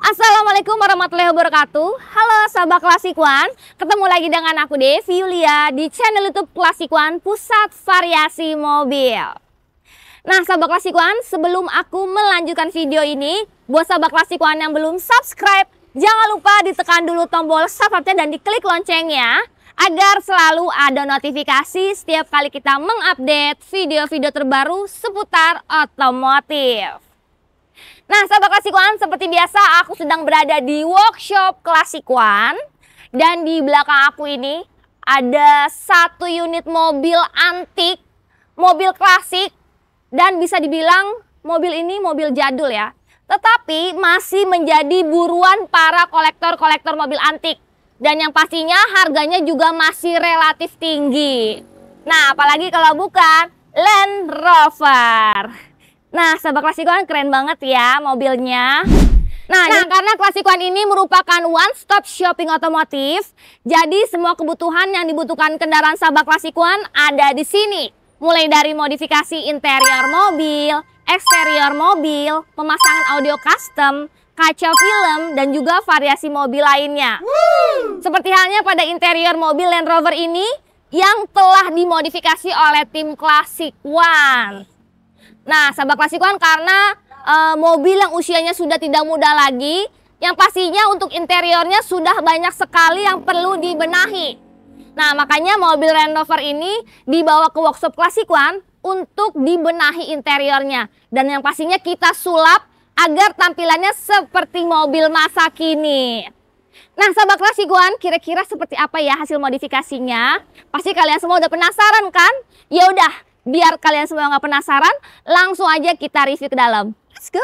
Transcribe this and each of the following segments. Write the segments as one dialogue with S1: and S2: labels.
S1: Assalamualaikum warahmatullahi wabarakatuh. Halo sahabat Classic One, ketemu lagi dengan aku Devi Yulia di channel YouTube Classic One, Pusat Variasi Mobil. Nah sahabat Classic One, sebelum aku melanjutkan video ini, buat sahabat Classic One yang belum subscribe, jangan lupa ditekan dulu tombol subscribe-nya dan diklik loncengnya agar selalu ada notifikasi setiap kali kita mengupdate video-video terbaru seputar otomotif. Nah sahabat Classic One, seperti biasa aku sedang berada di workshop Classic One. Dan di belakang aku ini ada satu unit mobil antik, mobil klasik. Dan bisa dibilang mobil ini mobil jadul ya. Tetapi masih menjadi buruan para kolektor-kolektor mobil antik. Dan yang pastinya harganya juga masih relatif tinggi. Nah apalagi kalau bukan Land Rover. Nah, sahabat Classic One keren banget ya mobilnya. Nah, karena Classic One ini merupakan one stop shopping otomotif, jadi semua kebutuhan yang dibutuhkan kendaraan sahabat Classic One ada di sini. Mulai dari modifikasi interior mobil, eksterior mobil, pemasangan audio custom, kaca film, dan juga variasi mobil lainnya. Seperti halnya pada interior mobil Land Rover ini yang telah dimodifikasi oleh tim Classic One. Nah, sahabat Classic One, karena mobil yang usianya sudah tidak muda lagi, yang pastinya untuk interiornya sudah banyak sekali yang perlu dibenahi. Nah, makanya mobil Land Rover ini dibawa ke workshop Classic One untuk dibenahi interiornya. Dan yang pastinya kita sulap agar tampilannya seperti mobil masa kini. Nah, sahabat Classic One, kira-kira seperti apa ya hasil modifikasinya? Pasti kalian semua udah penasaran kan? Ya udah. Biar kalian semua nggak penasaran, langsung aja kita review ke dalam. Let's go!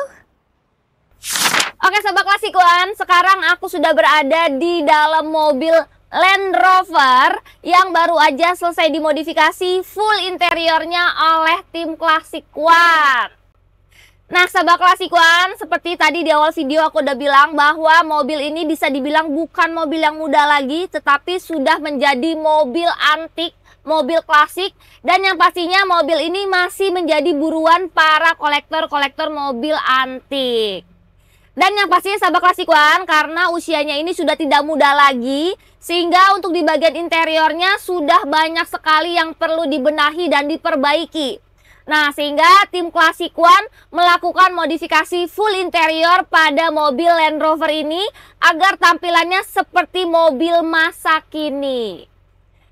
S1: Oke sahabat Classic One, sekarang aku sudah berada di dalam mobil Land Rover yang baru aja selesai dimodifikasi full interiornya oleh tim Classic One. Nah sahabat Classic One, seperti tadi di awal video aku udah bilang bahwa mobil ini bisa dibilang bukan mobil yang muda lagi, tetapi sudah menjadi mobil antik, mobil klasik, dan yang pastinya mobil ini masih menjadi buruan para kolektor-kolektor mobil antik. Dan yang pastinya sahabat Classic One, karena usianya ini sudah tidak muda lagi, sehingga untuk di bagian interiornya sudah banyak sekali yang perlu dibenahi dan diperbaiki. Nah, sehingga tim Classic One melakukan modifikasi full interior pada mobil Land Rover ini agar tampilannya seperti mobil masa kini.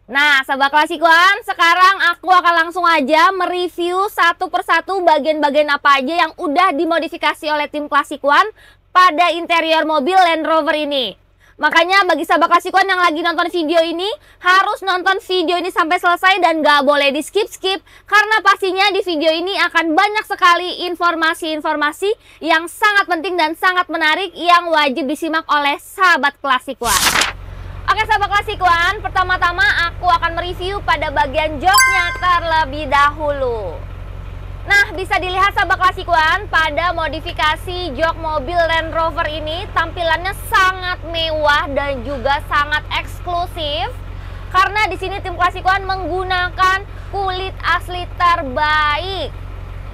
S1: Nah, sahabat Classic One, sekarang aku akan langsung aja mereview satu persatu bagian-bagian apa aja yang udah dimodifikasi oleh tim Classic One pada interior mobil Land Rover ini. Makanya bagi sahabat Classic One yang lagi nonton video ini, harus nonton video ini sampai selesai dan gak boleh di skip-skip. Karena pastinya di video ini akan banyak sekali informasi-informasi yang sangat penting dan sangat menarik yang wajib disimak oleh sahabat Classic One. Oke sahabat Classic One, pertama-tama aku akan mereview pada bagian joknya terlebih dahulu. Nah, bisa dilihat sahabat Classic One, pada modifikasi jok mobil Land Rover ini tampilannya sangat mewah dan juga sangat eksklusif. Karena di sini tim Classic One menggunakan kulit asli terbaik.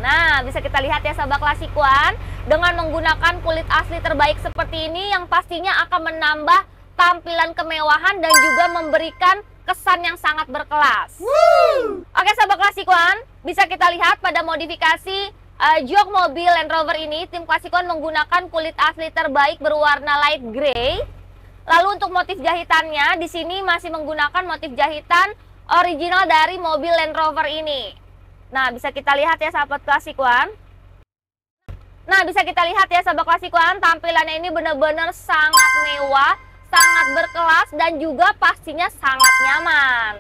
S1: Nah, bisa kita lihat ya sahabat Classic One, dengan menggunakan kulit asli terbaik seperti ini yang pastinya akan menambah tampilan kemewahan dan juga memberikan kesan yang sangat berkelas. Oke sahabat Classic One, bisa kita lihat pada modifikasi jok mobil Land Rover ini, tim Classic One menggunakan kulit asli terbaik berwarna light grey. Lalu untuk motif jahitannya di sini masih menggunakan motif jahitan original dari mobil Land Rover ini. Nah, bisa kita lihat ya sahabat Classic One. Nah, bisa kita lihat ya sahabat Classic One, tampilannya ini benar-benar sangat mewah, sangat berkelas, dan juga pastinya sangat nyaman.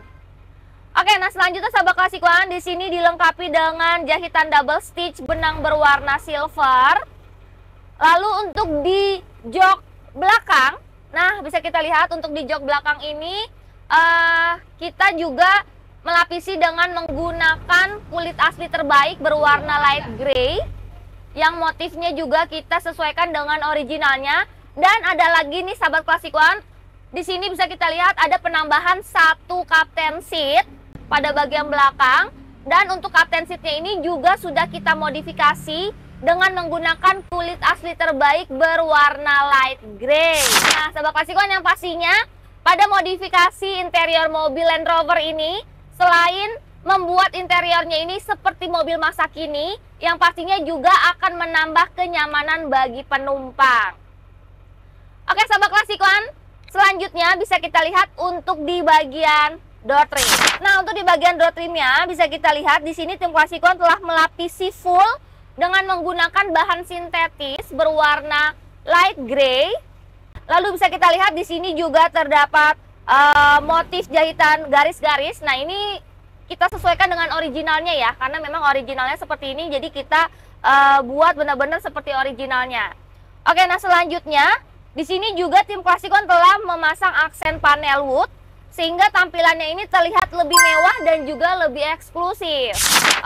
S1: Oke, nah selanjutnya sahabat Classic One, di sini dilengkapi dengan jahitan double stitch benang berwarna silver. Lalu untuk di jok belakang, nah bisa kita lihat untuk di jok belakang ini kita juga melapisi dengan menggunakan kulit asli terbaik berwarna light grey, yang motifnya juga kita sesuaikan dengan originalnya. Dan ada lagi nih sahabat Classic One, di sini bisa kita lihat ada penambahan satu captain seat pada bagian belakang. Dan untuk captain seatnya ini juga sudah kita modifikasi dengan menggunakan kulit asli terbaik berwarna light grey. Nah, sahabat klasikuan, yang pastinya pada modifikasi interior mobil Land Rover ini, selain membuat interiornya ini seperti mobil masa kini, yang pastinya juga akan menambah kenyamanan bagi penumpang. Oke sahabat klasikuan, selanjutnya bisa kita lihat untuk di bagian door trim. Nah, untuk di bagian door trimnya bisa kita lihat di sini tim klasikuan telah melapisi full dengan menggunakan bahan sintetis berwarna light grey. Lalu bisa kita lihat di sini juga terdapat motif jahitan garis-garis. Nah, ini kita sesuaikan dengan originalnya ya, karena memang originalnya seperti ini, jadi kita buat benar-benar seperti originalnya. Oke, nah selanjutnya di sini juga tim klasikuan telah memasang aksen panel wood sehingga tampilannya ini terlihat lebih mewah dan juga lebih eksklusif.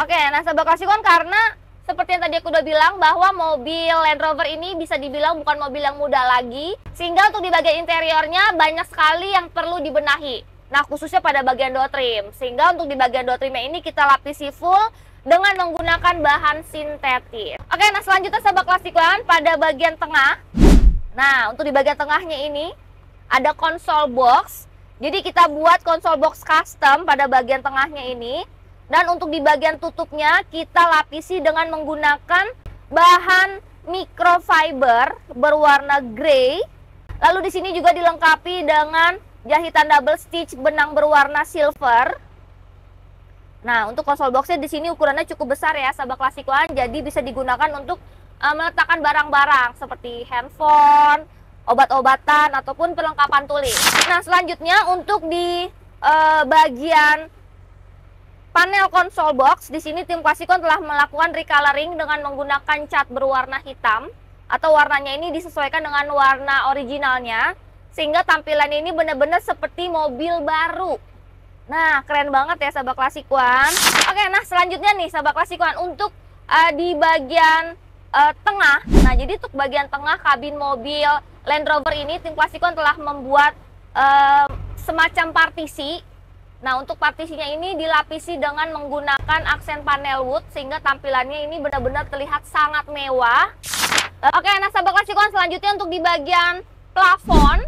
S1: Oke, nah sahabat klasikuan, karena seperti yang tadi aku udah bilang bahwa mobil Land Rover ini bisa dibilang bukan mobil yang muda lagi, sehingga untuk di bagian interiornya banyak sekali yang perlu dibenahi. Nah, khususnya pada bagian door trim. Sehingga untuk di bagian door trimnya ini kita lapisi full dengan menggunakan bahan sintetis. Oke, nah selanjutnya sahabat klasikuan pada bagian tengah. Nah, untuk di bagian tengahnya ini ada konsol box. Jadi kita buat konsol box custom pada bagian tengahnya ini. Dan untuk di bagian tutupnya kita lapisi dengan menggunakan bahan microfiber berwarna grey. Lalu di sini juga dilengkapi dengan jahitan double stitch benang berwarna silver. Nah, untuk konsol boxnya di sini ukurannya cukup besar ya, sahabat klasikuan. Jadi bisa digunakan untuk meletakkan barang-barang seperti handphone, obat-obatan ataupun perlengkapan tulis. Nah, selanjutnya untuk di bagian panel konsol box, di sini tim klasikuan telah melakukan recoloring dengan menggunakan cat berwarna hitam, atau warnanya ini disesuaikan dengan warna originalnya, sehingga tampilan ini benar-benar seperti mobil baru. Nah, keren banget ya sahabat klasikuan. Oke, nah selanjutnya nih sahabat klasikuan, untuk di bagian tengah. Nah, jadi untuk bagian tengah kabin mobil Land Rover ini tim klasikuan telah membuat semacam partisi. Nah, untuk partisinya ini dilapisi dengan menggunakan aksen panel wood sehingga tampilannya ini benar-benar terlihat sangat mewah. Oke, nah sahabat klasikuan, selanjutnya untuk di bagian plafon.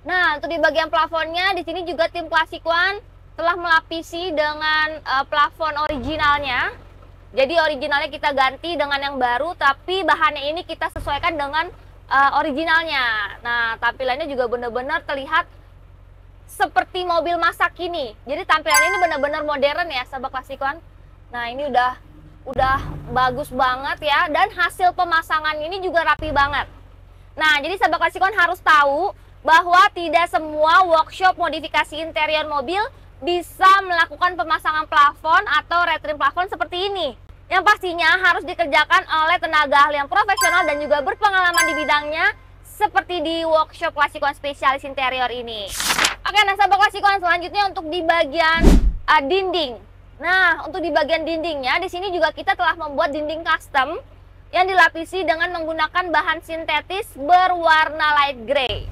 S1: Nah, untuk di bagian plafonnya di sini juga tim klasikuan telah melapisi dengan plafon originalnya. Jadi originalnya kita ganti dengan yang baru, tapi bahannya ini kita sesuaikan dengan originalnya. Nah, tampilannya juga benar-benar terlihat seperti mobil masa kini. Jadi tampilannya ini benar-benar modern ya, sahabat klasikuan. Nah, ini udah bagus banget ya, dan hasil pemasangan ini juga rapi banget. Nah, jadi sahabat klasikuan harus tahu bahwa tidak semua workshop modifikasi interior mobil bisa melakukan pemasangan plafon atau retrim plafon seperti ini. Yang pastinya harus dikerjakan oleh tenaga ahli yang profesional dan juga berpengalaman di bidangnya, seperti di workshop klasikuan spesialis interior ini. Oke, nah sahabat klasikuan, selanjutnya untuk di bagian dinding. Nah, untuk di bagian dindingnya di sini juga kita telah membuat dinding custom yang dilapisi dengan menggunakan bahan sintetis berwarna light grey.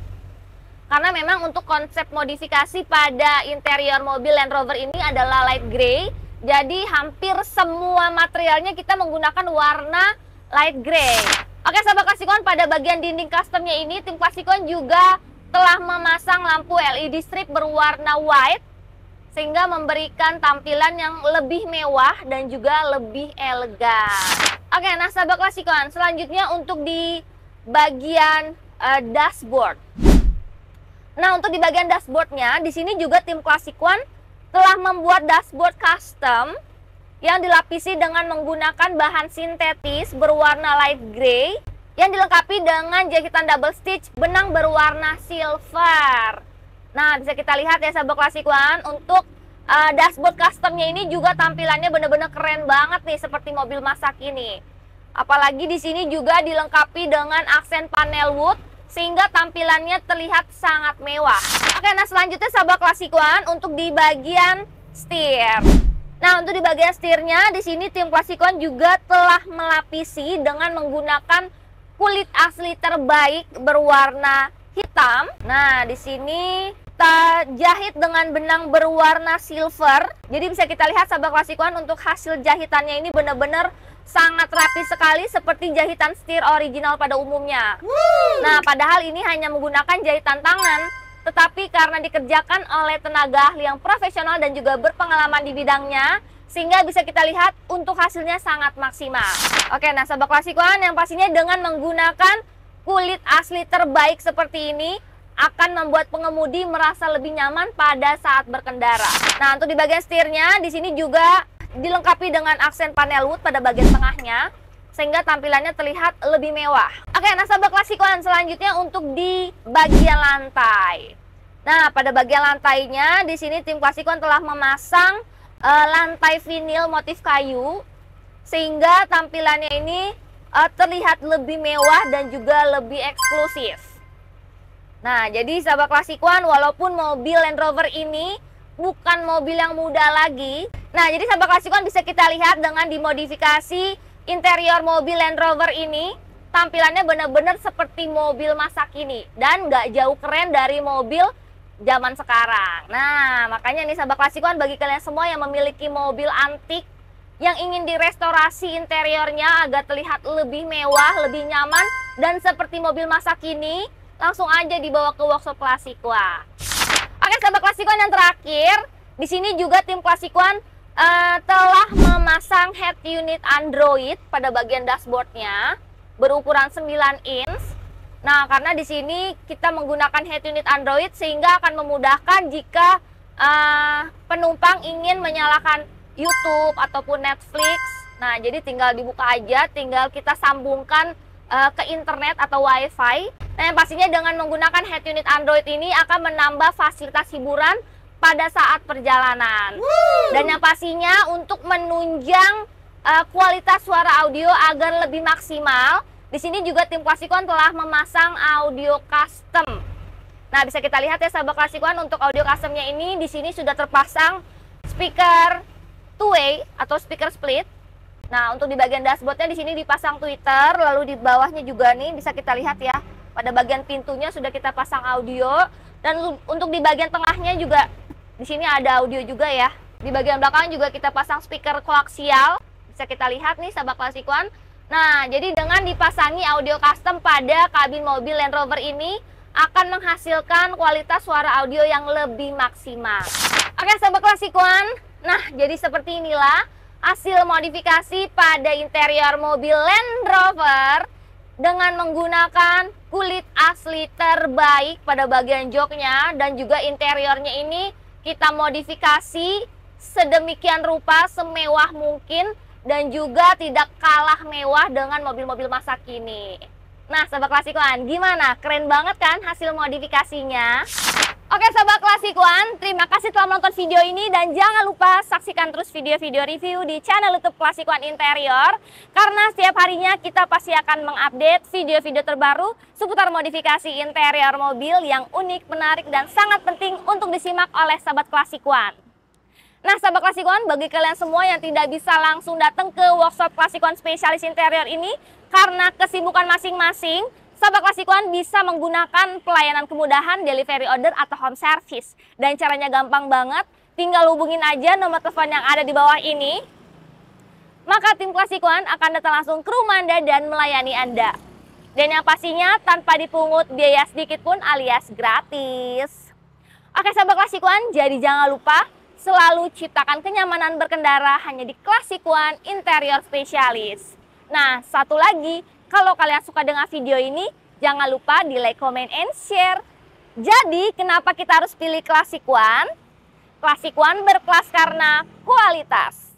S1: Karena memang untuk konsep modifikasi pada interior mobil Land Rover ini adalah light grey, jadi hampir semua materialnya kita menggunakan warna light grey. Oke sahabat klasikuan, pada bagian dinding customnya ini tim klasikuan juga telah memasang lampu LED strip berwarna white sehingga memberikan tampilan yang lebih mewah dan juga lebih elegan. Oke, nah sahabat klasikuan, selanjutnya untuk di bagian dashboard. Nah, untuk di bagian dashboardnya, di sini juga tim klasikuan telah membuat dashboard custom yang dilapisi dengan menggunakan bahan sintetis berwarna light grey yang dilengkapi dengan jahitan double stitch benang berwarna silver. Nah, bisa kita lihat ya sahabat klasikuan, untuk dashboard customnya ini juga tampilannya benar-benar keren banget nih, seperti mobil masa kini. Apalagi di sini juga dilengkapi dengan aksen panel wood sehingga tampilannya terlihat sangat mewah. Oke, nah selanjutnya sahabat klasikuan untuk di bagian setir. Nah, untuk di bagian setirnya di sini tim klasikuan juga telah melapisi dengan menggunakan kulit asli terbaik berwarna hitam. Nah, di sini kita jahit dengan benang berwarna silver. Jadi bisa kita lihat sahabat klasikuan, untuk hasil jahitannya ini benar-benar sangat rapi sekali seperti jahitan setir original pada umumnya. Nah, padahal ini hanya menggunakan jahitan tangan, tetapi karena dikerjakan oleh tenaga ahli yang profesional dan juga berpengalaman di bidangnya, sehingga bisa kita lihat untuk hasilnya sangat maksimal. Oke, nah sahabat klasikuan, yang pastinya dengan menggunakan kulit asli terbaik seperti ini akan membuat pengemudi merasa lebih nyaman pada saat berkendara. Nah, untuk di bagian setirnya, di sini juga dilengkapi dengan aksen panel wood pada bagian tengahnya, sehingga tampilannya terlihat lebih mewah. Oke, nah sahabat klasikuan, selanjutnya untuk di bagian lantai. Nah, pada bagian lantainya, di sini tim klasikuan telah memasang lantai vinil motif kayu, sehingga tampilannya ini terlihat lebih mewah dan juga lebih eksklusif. Nah, jadi sahabat klasikuan, walaupun mobil Land Rover ini bukan mobil yang muda lagi. Nah, jadi sahabat klasikuan bisa kita lihat dengan dimodifikasi interior mobil Land Rover ini, tampilannya benar-benar seperti mobil masa kini dan nggak jauh keren dari mobil zaman sekarang. Nah, makanya nih sahabat klasikuan, bagi kalian semua yang memiliki mobil antik yang ingin direstorasi interiornya agar terlihat lebih mewah, lebih nyaman, dan seperti mobil masa kini, langsung aja dibawa ke workshop Klasikuan. Oke sahabat klasikuan, yang terakhir, di sini juga tim klasikuan telah memasang head unit Android pada bagian dashboardnya berukuran 9 inch. Nah, karena di sini kita menggunakan head unit Android sehingga akan memudahkan jika penumpang ingin menyalakan YouTube ataupun Netflix. Nah, jadi tinggal dibuka aja, tinggal kita sambungkan ke internet atau WiFi. Nah, yang pastinya dengan menggunakan head unit Android ini akan menambah fasilitas hiburan pada saat perjalanan. Dan yang pastinya untuk menunjang kualitas suara audio agar lebih maksimal, di sini juga tim Klasikuan telah memasang audio custom. Nah, bisa kita lihat ya sahabat Klasikuan, untuk audio customnya ini di sini sudah terpasang speaker two-way atau speaker split. Nah, untuk di bagian dashboardnya di sini dipasang tweeter, lalu di bawahnya juga nih bisa kita lihat ya, pada bagian pintunya sudah kita pasang audio, dan untuk di bagian tengahnya juga di sini ada audio juga ya. Di bagian belakang juga kita pasang speaker koaksial, bisa kita lihat nih sahabat Klasikuan. Nah, jadi dengan dipasangi audio custom pada kabin mobil Land Rover ini akan menghasilkan kualitas suara audio yang lebih maksimal. Oke sahabat Klasikuan, nah jadi seperti inilah hasil modifikasi pada interior mobil Land Rover dengan menggunakan kulit asli terbaik pada bagian joknya, dan juga interiornya ini kita modifikasi sedemikian rupa, semewah mungkin, dan juga tidak kalah mewah dengan mobil-mobil masa kini. Nah sahabat Klasikuan, gimana? Keren banget kan hasil modifikasinya? Oke sahabat Klasikuan, terima kasih telah menonton video ini, dan jangan lupa saksikan terus video-video review di channel YouTube Klasikuan Interior, karena setiap harinya kita pasti akan mengupdate video-video terbaru seputar modifikasi interior mobil yang unik, menarik, dan sangat penting untuk disimak oleh sahabat Klasikuan. Nah sahabat Klasikuan, bagi kalian semua yang tidak bisa langsung datang ke workshop Klasikuan spesialis interior ini karena kesibukan masing-masing, sahabat Klasikuan bisa menggunakan pelayanan kemudahan delivery order atau home service. Dan caranya gampang banget, tinggal hubungin aja nomor telepon yang ada di bawah ini. Maka tim Klasikuan akan datang langsung ke rumah Anda dan melayani Anda. Dan yang pastinya tanpa dipungut biaya sedikit pun alias gratis. Oke sahabat Klasikuan, jadi jangan lupa selalu ciptakan kenyamanan berkendara hanya di Klasikuan Interior Spesialis. Nah, satu lagi, kalau kalian suka dengan video ini, jangan lupa di like, comment, and share. Jadi, kenapa kita harus pilih Klasikuan? Klasikuan berkelas karena kualitas.